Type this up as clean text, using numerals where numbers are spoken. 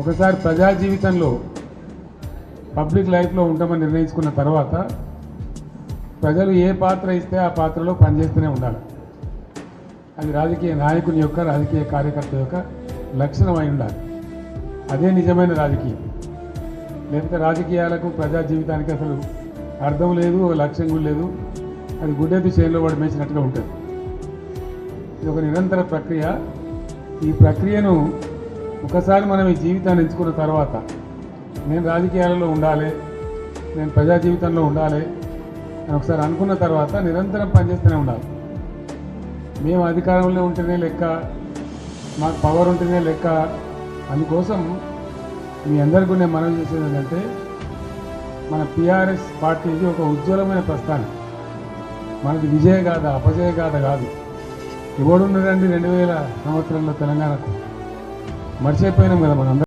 ఒకసారి ప్రజా జీవితంలో పబ్లిక్ లైఫ్లో ఉంటామని నిర్ణయించుకున్న తర్వాత ప్రజలు ఏ పాత్ర ఇస్తే ఆ పాత్రలో పనిచేస్తూనే ఉండాలి. అది రాజకీయ నాయకుని యొక్క రాజకీయ కార్యకర్త యొక్క లక్షణం అయి ఉండాలి. అదే నిజమైన రాజకీయం. లేకపోతే రాజకీయాలకు ప్రజా జీవితానికి అసలు అర్థం లేదు, ఒక లక్ష్యం కూడా లేదు. అది గుడ్డెద్దు చేనులో పడి మేసినట్టుగా ఉంటుంది. ఇది ఒక నిరంతర ప్రక్రియ. ఈ ప్రక్రియను ఒకసారి మనం ఈ జీవితాన్ని ఎంచుకున్న తర్వాత నేను రాజకీయాలలో ఉండాలి, నేను ప్రజా జీవితంలో ఉండాలి అని ఒకసారి అనుకున్న తర్వాత నిరంతరం పనిచేస్తూనే ఉండాలి. మేము అధికారంలో ఉంటేనే లెక్క, మాకు పవర్ ఉంటేనే లెక్క. అందుకోసం మీ అందరికీ నేను మనవి చేసేది ఏంటంటే, మన టీఆర్ఎస్ పార్టీకి ఒక ఉజ్వలమైన ప్రస్థానం. మనది విజయగాథ, అపజయగాథ కాదు. ఎవడున్నాడండి 2000 సంవత్సరంలో తెలంగాణకు? మర్చిపోయినాం కదా మనం.